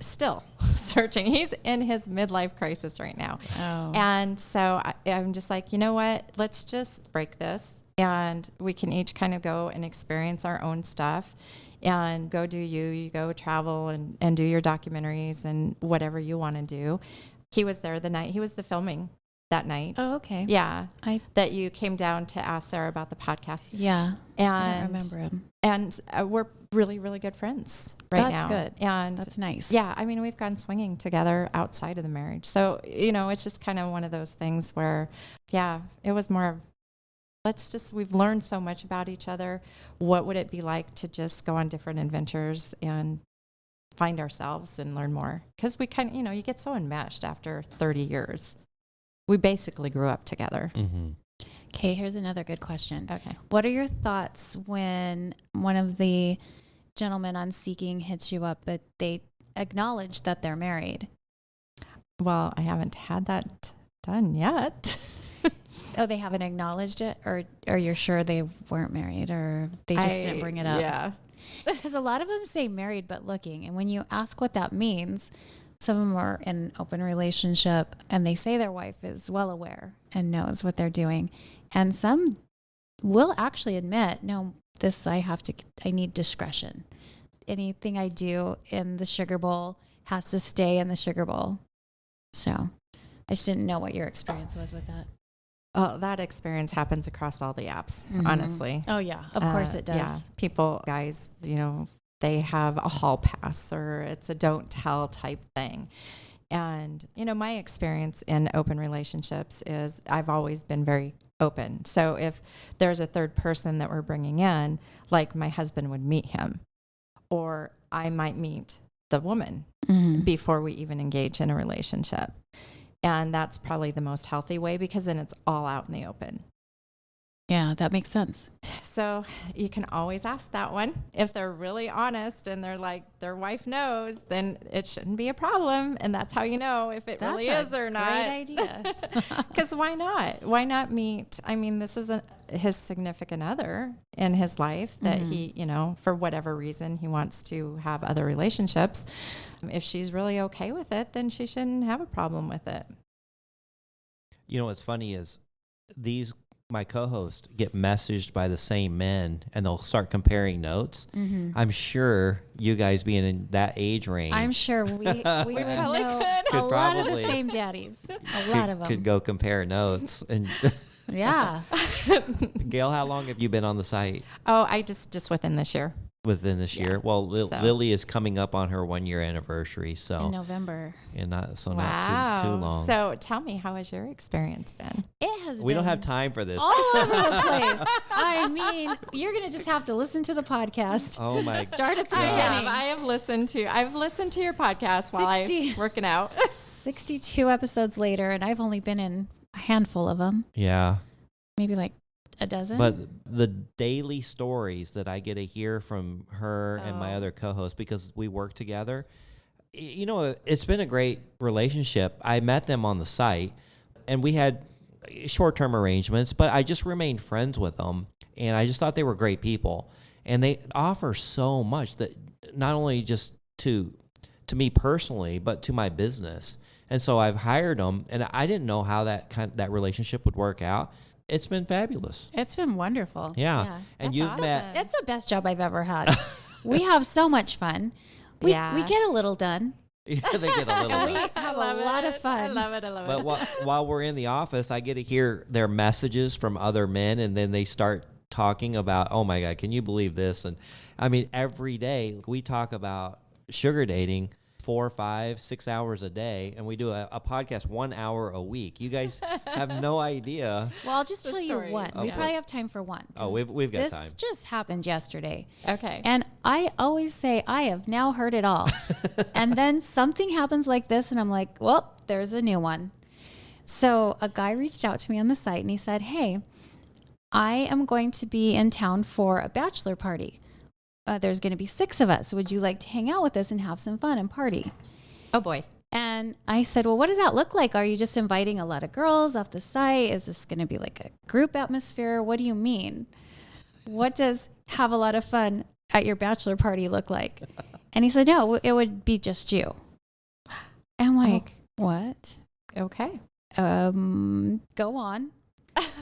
searching. He's in his midlife crisis right now. Oh. And so I'm just like, you know what? Let's just break this and we can each kind of go and experience our own stuff and go do you go travel and do your documentaries and whatever you want to do. He was there the night. He was the filming that night. Oh, okay. Yeah. That you came down to ask Sarah about the podcast. Yeah. And I don't remember him. And we're really, really good friends right now. That's good. And that's nice. yeah, I mean, we've gone swinging together outside of the marriage. So, it's just kind of one of those things where, yeah, it was more of, we've learned so much about each other. What would it be like to just go on different adventures and find ourselves and learn more? Because we kind of, you get so enmeshed after 30 years. We basically grew up together. Mm-hmm. Okay, here's another good question. Okay. What are your thoughts when one of the gentlemen on Seeking hits you up, but they acknowledge that they're married? Well, I haven't had that done yet. Oh, they haven't acknowledged it? Or you're sure they weren't married, or they just didn't bring it up? Yeah. Because a lot of them say married but looking. And when you ask what that means, some of them are in an open relationship and they say their wife is well aware and knows what they're doing. And some will actually admit, no, I need discretion. Anything I do in the sugar bowl has to stay in the sugar bowl. So I just didn't know what your experience was with that. That experience happens across all the apps, honestly. Oh, yeah. Of course it does. Yeah. People, guys, they have a hall pass or it's a don't tell type thing. And, my experience in open relationships is I've always been very open. So if there's a third person that we're bringing in, like my husband would meet him, or I might meet the woman before we even engage in a relationship. And that's probably the most healthy way because then it's all out in the open. Yeah, that makes sense. So you can always ask that one. If they're really honest and they're like, their wife knows, then it shouldn't be a problem. And that's how you know if it really is or not. Great idea. Because why not? Why not meet? I mean, this is his significant other in his life that he, for whatever reason, he wants to have other relationships. If she's really okay with it, then she shouldn't have a problem with it. What's funny is my co-hosts get messaged by the same men and they'll start comparing notes. I'm sure you guys being in that age range. I'm sure we would probably know could. a lot of the same daddies. A lot of them. Could go compare notes. And yeah. Gayle, how long have you been on the site? Oh, I just within this year. Within this year? Well, So. Lilly is coming up on her 1-year anniversary. So In November. And not Wow. too long. So tell me, how has your experience been? It has We been don't have time for this. all over the place. I mean, you're going to just have to listen to the podcast. Oh my Start at the gosh. beginning. I've listened to your podcast while 60. I'm working out. 62 episodes later, and I've only been in a handful of them. Yeah. Maybe like a dozen. But the daily stories that I get to hear from her and my other co-hosts, because we work together, it's been a great relationship. I met them on the site, and we had short-term arrangements, but I just remained friends with them, and I just thought they were great people. And they offer so much, that not only just to me personally, but to my business. And so I've hired them, and I didn't know how that relationship would work out. It's been fabulous. It's been wonderful. Yeah. And you've awesome. met. It's the best job I've ever had. We have so much fun. We get a little done. Yeah, they get a little. We have a lot of fun. I love it. But while we're in the office, I get to hear their messages from other men, and then they start talking about, oh my God, can you believe this? And I mean, every day we talk about sugar dating 4, 5, 6 hours a day, and we do a podcast 1 hour a week. You guys have no idea. Well, I'll just The tell you stories. one. We Okay. probably have time for one. Oh, we've got This time. just happened yesterday. Okay. And I always say, I have now heard it all. And then something happens like this, and I'm like, well, there's a new one. So a guy reached out to me on the site, and he said, hey, I am going to be in town for a bachelor party. There's going to be 6 of us. Would you like to hang out with us and have some fun and party? Oh boy. And I said, well, what does that look like? Are you just inviting a lot of girls off the site? Is this going to be like a group atmosphere? What do you mean? What does have a lot of fun at your bachelor party look like? And he said, no, it would be just you. And I'm like, what? Okay. Go on.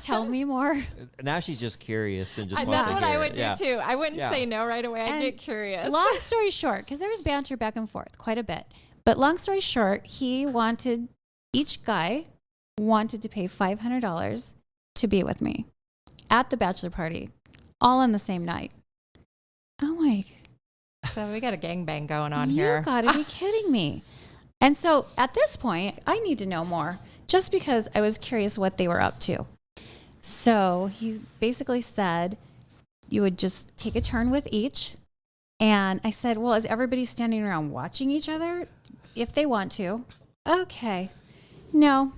Tell me more. Now she's just curious and just And wants that's to what hear I would it. do Yeah. too. I wouldn't Yeah. say no right away. I'd And get curious. Long story short, because there was banter back and forth quite a bit. But long story short, each guy wanted to pay $500 to be with me at the bachelor party, all on the same night. I'm like, So we got a gangbang going on you here. gotta be kidding me. And so at this point, I need to know more just because I was curious what they were up to. So he basically said you would just take a turn with each. And I said, well, is everybody standing around watching each other if they want to? Okay. No.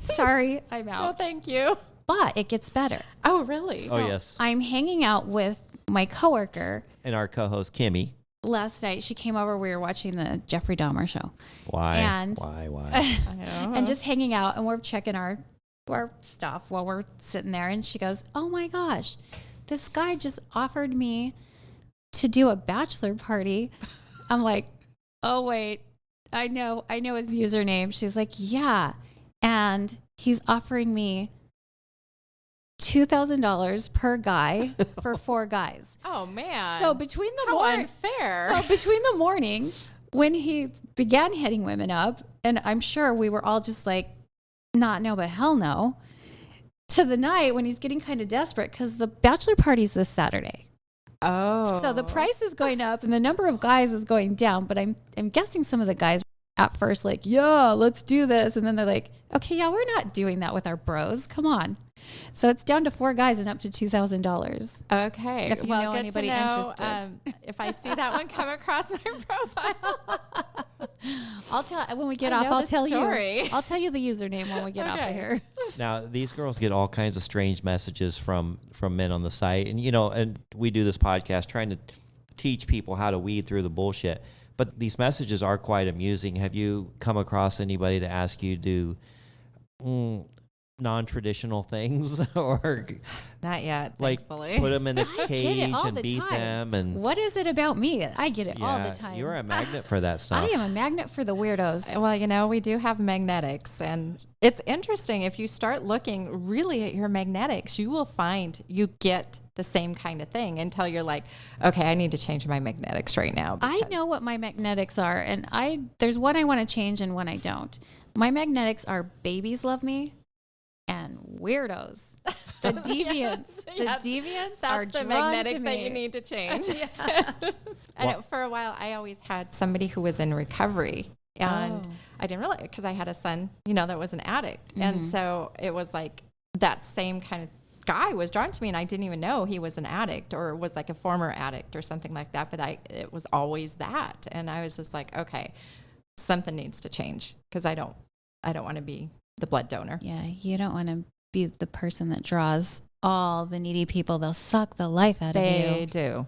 Sorry, I'm Oh, out. thank you. But it gets better. Oh, really? Oh, yes. I'm hanging out with my coworker. And our co-host, Kimmy. Last night, she came over. We were watching the Jeffrey Dahmer show. Why? And- Why? And just hanging out, and we're checking our stuff while we're sitting there. And she goes, oh my gosh, this guy just offered me to do a bachelor party. I'm like, oh wait, I know his username. She's like, yeah. And he's offering me $2,000 per guy for 4 guys. Oh, man. So between the How morning, unfair. so between the morning when he began hitting women up, and I'm sure we were all just like, not no, but hell no, to the night when he's getting kind of desperate because the bachelor party's this Saturday. Oh. So the price is going up and the number of guys is going down. But I'm guessing some of the guys at first like, yeah, let's do this. And then they're like, okay, yeah, we're not doing that with our bros. Come on. So it's down to 4 guys and up to $2,000. Okay. If you well, know good anybody to know. interested. If I see that one come across my profile. I'll tell when we get I off. know I'll the tell story. you. I'll tell you the username when we get off of Okay. here. Now, these girls get all kinds of strange messages from men on the site. And, and we do this podcast trying to teach people how to weed through the bullshit. But these messages are quite amusing. Have you come across anybody to ask you to do non-traditional things or Not yet, like thankfully. put them in a I get cage it all and the beat time. them? And What is it about me? I get it all yeah, the time. you're a magnet for that stuff. I am a magnet for the weirdos. Well, we do have magnetics, and it's interesting. If you start looking really at your magnetics, you will find you get the same kind of thing until you're like, okay, I need to change my magnetics right now. I because- know what my magnetics are, and there's one I want to change and one I don't. My magnetics are babies love me and weirdos. The deviants. Yes, The deviants That's are the drawn magnetic to that me. you need to change. Yeah. And for a while, I always had somebody who was in recovery. And Oh. I didn't realize because I had a son, that was an addict. Mm-hmm. And so it was like that same kind of guy was drawn to me, and I didn't even know he was an addict or was like a former addict or something like that. But it was always that. And I was just like, okay, something needs to change because I don't want to be the blood donor. Yeah, you don't want to be the person that draws all the needy people. They'll suck the life out of They you. do.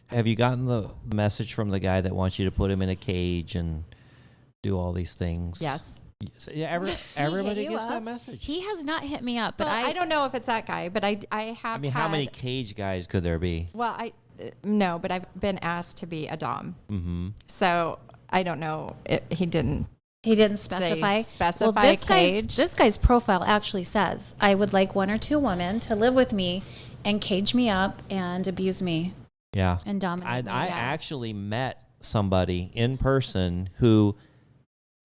Have you gotten the message from the guy that wants you to put him in a cage and do all these things? Yes. Yeah, everybody gets that message. He has not hit me up, but Well, I don't know if it's that guy, but I have. I mean, how many cage guys could there be? Well, no, but I've been asked to be a dom. Mm-hmm. So I don't know. He didn't. He didn't specify. Specify this cage. This guy's profile actually says, I would like 1 or 2 women to live with me and cage me up and abuse me Yeah. and dominate me. I actually met somebody in person who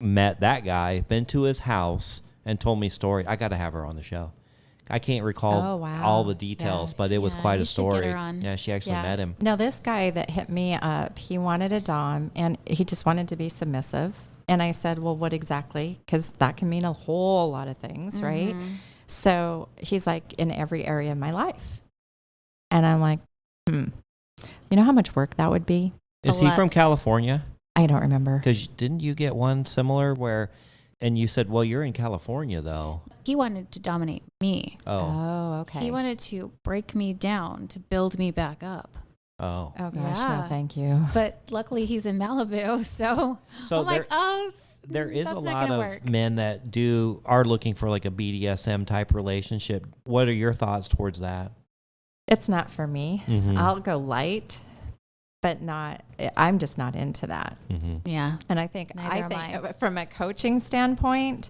met that guy, been to his house, and told me a story. I got to have her on the show. I can't recall Oh, wow. all the details, but it was Yeah, quite you a should get story. her on. Yeah, she actually met him. Now, this guy that hit me up, he wanted a dom, and he just wanted to be submissive. And I said, well, what exactly? Because that can mean a whole lot of things, right? So he's like, in every area of my life. And I'm like, you know how much work that would be? Is he from California? I don't remember. Because didn't you get one similar where, and you said, well, you're in California, though. He wanted to dominate me. Oh. Okay. He wanted to break me down to build me back up. Oh. Oh, gosh, Yeah. no, thank you. But luckily he's in Malibu, so So I'm like, oh, there is that's a not lot gonna of work. men that are looking for like a BDSM type relationship. What are your thoughts towards that? It's not for me. Mhm. I'll go light, but I'm just not into that. Mm-hmm. Yeah. And I think Neither am I. from a coaching standpoint,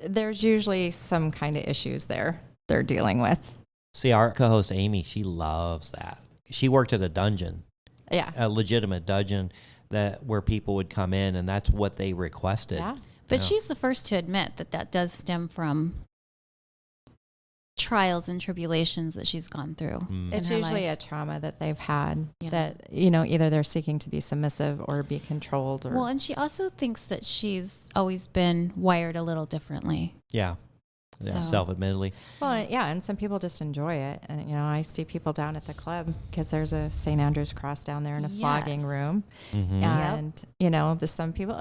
there's usually some kind of issues there they're dealing with. See, our co-host Amy, she loves that. She worked at a dungeon, Yeah. a legitimate dungeon where people would come in, and that's what they requested. Yeah. But Yeah. she's the first to admit that does stem from trials and tribulations that she's gone through. Mm. It's in her usually life. a trauma that they've had Yeah. that, either they're seeking to be submissive or be controlled or. Well, and she also thinks that she's always been wired a little differently. Yeah, So- self-admittedly. Well, yeah, and some people just enjoy it. And, I see people down at the club because there's a St. Andrew's cross down there in a flogging Yes. room. Mm-hmm. And, some people,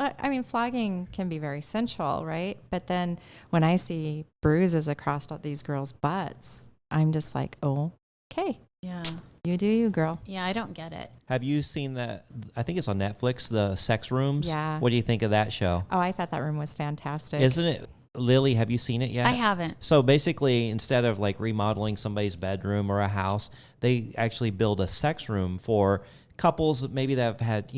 flogging can be very sensual, right? But then when I see bruises across all these girls' butts, I'm just like, oh, okay, Yeah. you do you, girl. Yeah, I don't get it. Have you seen that? I think it's on Netflix, the Sex Rooms. Yeah. What do you think of that show? Oh, I thought that room was fantastic. Isn't it? Lily, have you seen it yet? I haven't. So basically, instead of like remodeling somebody's bedroom or a house, they actually build a sex room for couples that maybe that have had,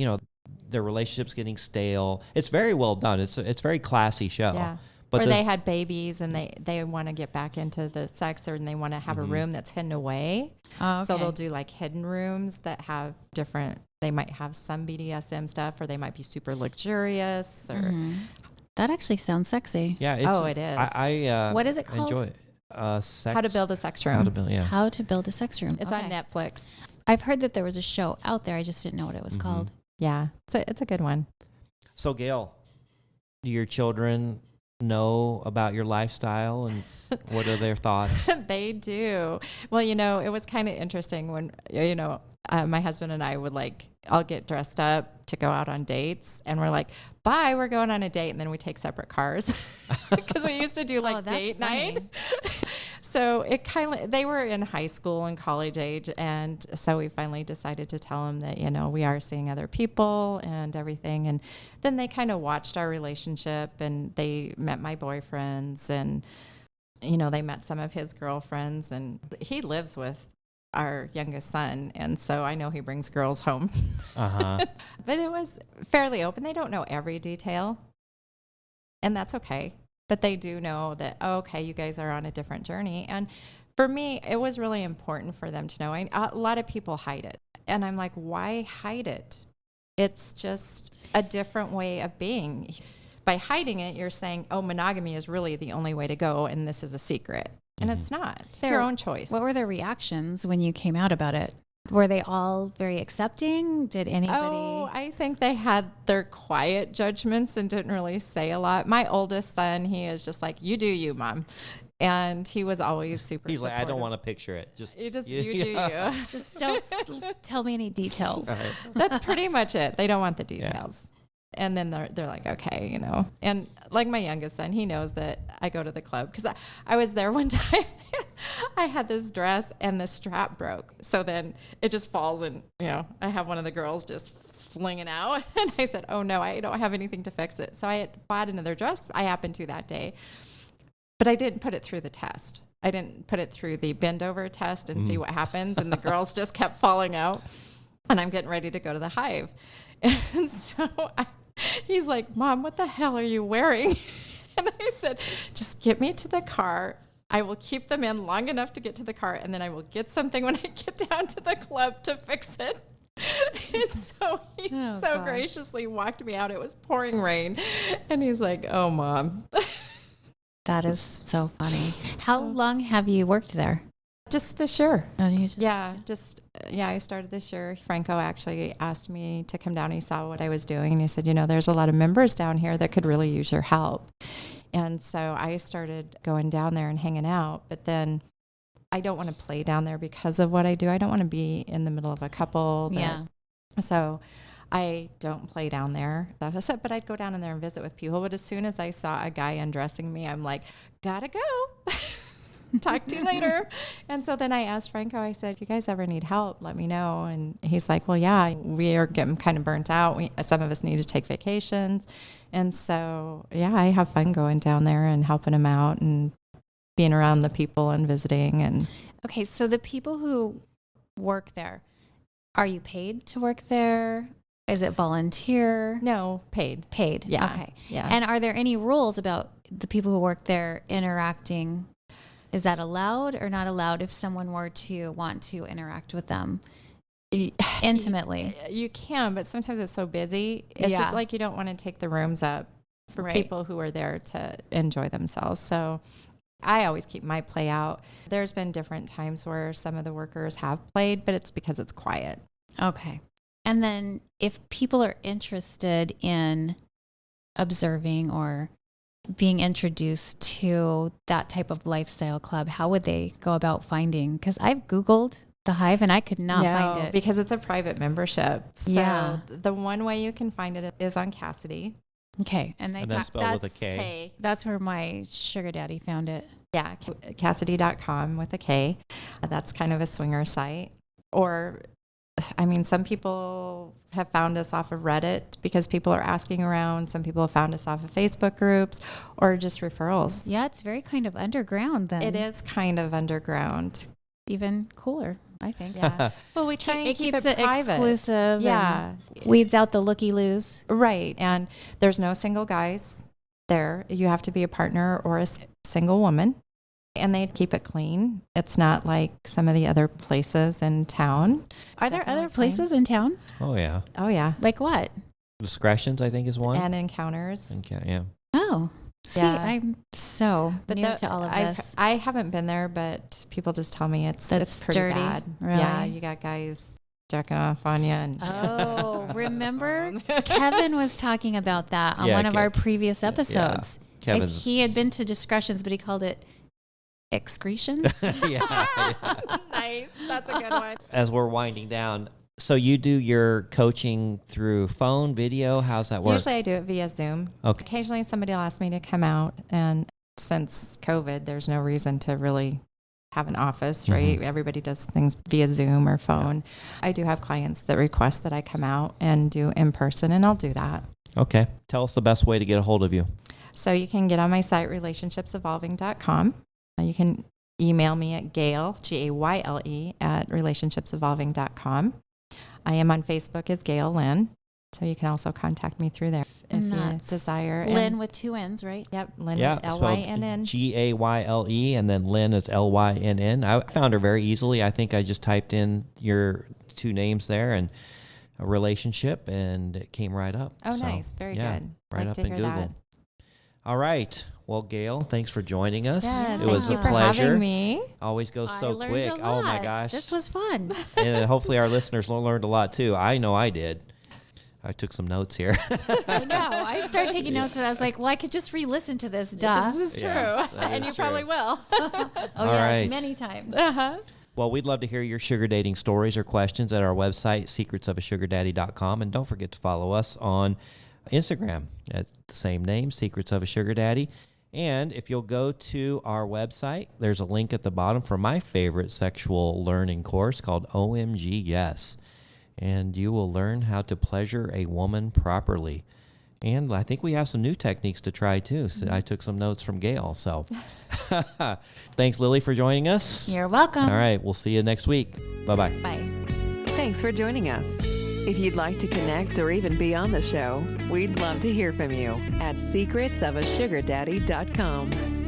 their relationships getting stale. It's very well done. It's a very classy show. Yeah. But or this- they had babies and they want to get back into the sex, or and they want to have a room that's hidden away. Oh, So okay. they'll do like hidden rooms that have different, they might have some BDSM stuff, or they might be super luxurious or That actually sounds sexy. Yeah. it is. I What is it called? enjoy it. Sex, How to build a sex room. How to build, yeah. How to build a sex room. It's Okay. on Netflix. I've heard that there was a show out there. I just didn't know what it was called. Yeah. It's a good one. So Gayle, do your children know about your lifestyle and what are their thoughts? They do. Well, it was kind of interesting when, my husband and I would I'll get dressed up to go out on dates, and we're like, bye, we're going on a date. And then we take separate cars because we used to do Oh, that's date funny. night. So it they were in high school and college age. And so we finally decided to tell them that, we are seeing other people and everything. And then they kind of watched our relationship, and they met my boyfriends, and, they met some of his girlfriends, and he lives with our youngest son. And so I know he brings girls home, Uh-huh. but it was fairly open. They don't know every detail, and that's okay. But they do know that, okay, you guys are on a different journey. And for me, it was really important for them to know. A lot of people hide it. And I'm like, why hide it? It's just a different way of being. By hiding it, you're saying, oh, monogamy is really the only way to go, and this is a secret. And it's not. It's your own choice. What were their reactions when you came out about it? Were they all very accepting? Did anybody? Oh, I think they had their quiet judgments and didn't really say a lot. My oldest son, he is just like, you do you, Mom. And he was always super He's like, I don't supportive. want to picture it. Just You do you. Just don't tell me any details. That's pretty much it. They don't want the details. And then they're like, okay, And like my youngest son, he knows that I go to the club because I was there one time. I had this dress and the strap broke. So then it just falls and, I have one of the girls just flinging out. And I said, oh no, I don't have anything to fix it. So I had bought another dress. I happened to that day, but I didn't put it through the test. I didn't put it through the bend over test and see what happens. And the girls just kept falling out, and I'm getting ready to go to the hive. And so he's like, Mom, what the hell are you wearing? And I said, just get me to the car. I will keep them in long enough to get to the car, and then I will get something when I get down to the club to fix it. And so he graciously walked me out. It was pouring rain. And he's like, oh, Mom. That is so funny. How long have you worked there? Just this year. Oh, I started this year. Franco actually asked me to come down. He saw what I was doing, and he said, there's a lot of members down here that could really use your help. And so I started going down there and hanging out. But then I don't want to play down there because of what I do. I don't want to be in the middle of a couple. So I don't play down there. But I'd go down in there and visit with people. But as soon as I saw a guy undressing me, I'm like, gotta go. Talk to you later. And so then I asked Franco, I said, if you guys ever need help, let me know. And he's like, well, yeah, we are getting kind of burnt out. Some of us need to take vacations. And so, I have fun going down there and helping them out and being around the people and visiting. And okay, so the people who work there, are you paid to work there? Is it volunteer? No, paid. Paid. Yeah. Okay. Yeah. And are there any rules about the people who work there interacting? Is that allowed or not allowed if someone were to want to interact with them intimately? You can, but sometimes it's so busy. It's just like you don't want to take the rooms up for people who are there to enjoy themselves. So I always keep my play out. There's been different times where some of the workers have played, but it's because it's quiet. Okay. And then if people are interested in observing or being introduced to that type of lifestyle club, how would they go about finding? Because I've Googled the Hive and I could not find it. Because it's a private membership. So the one way you can find it is on Cassidy. Okay. And that's spelled with a K. K. That's where my sugar daddy found it. Yeah, Cassidy.com with a K. That's kind of a swinger site. Or, some people have found us off of Reddit because people are asking around. Some people have found us off of Facebook groups or just referrals. Yeah, it's very kind of underground then. It is kind of underground. Even cooler, I think. Yeah. Well, we try and keep keeps it private. Exclusive. Yeah. Weeds out the looky-loos. Right. And there's no single guys there. You have to be a partner or a single woman. And they keep it clean. It's not like some of the other places in town. Are there other places in town? Oh, yeah. Oh, yeah. Like what? Discretions, I think, is one. And Encounters. Yeah. Oh. See, Yeah. I'm so new to all of this. I haven't been there, but people just tell me it's pretty dirty. bad. Really? Yeah, you got guys jacking off on you. And Oh, remember? Kevin was talking about that on one of our previous episodes. Kevin's. He had been to Discretions, but he called it excretions. Yeah. Nice. That's a good one. As we're winding down, so you do your coaching through phone, video? How's that work? Usually I do it via Zoom. Okay. Occasionally somebody will ask me to come out. And since COVID, there's no reason to really have an office, right? Everybody does things via Zoom or phone. I do have clients that request that I come out and do in person, and I'll do that. Okay. Tell us the best way to get a hold of you. So you can get on my site, relationshipsevolving.com. You can email me at Gayle, Gayle, at relationshipsevolving.com. I am on Facebook as Gayle Lynn, so you can also contact me through there if you desire. Lynn with two N's, right? Yep, Lynn, Yeah, Lynn. Gayle, and then Lynn is Lynn. I found her very easily. I think I just typed in your two names there and a relationship, and it came right up. Oh, so, nice. Very good. Right like up to in hear Google. that. All right. Well, Gayle, thanks for joining us. Yeah, it was a thank you for pleasure. having me. Always goes I so learned quick. a lot. Oh my gosh. This was fun. And hopefully our listeners learned a lot too. I know I did. I took some notes here. I know. I started taking notes, and I was like, well, I could just re-listen to this. Duh. This is true. Yeah, and you true. probably will. Oh, All yes, right. many times. Uh-huh. Well, we'd love to hear your sugar dating stories or questions at our website, secretsofasugardaddy.com. And don't forget to follow us on Instagram at the same name, Secrets of a Sugar Daddy. And if you'll go to our website, there's a link at the bottom for my favorite sexual learning course called OMG Yes. And you will learn how to pleasure a woman properly. And I think we have some new techniques to try too. So I took some notes from Gayle. So thanks, Lilly, for joining us. You're welcome. All right. We'll see you next week. Bye-bye. Bye. Thanks for joining us. If you'd like to connect or even be on the show, we'd love to hear from you at secretsofasugardaddy.com.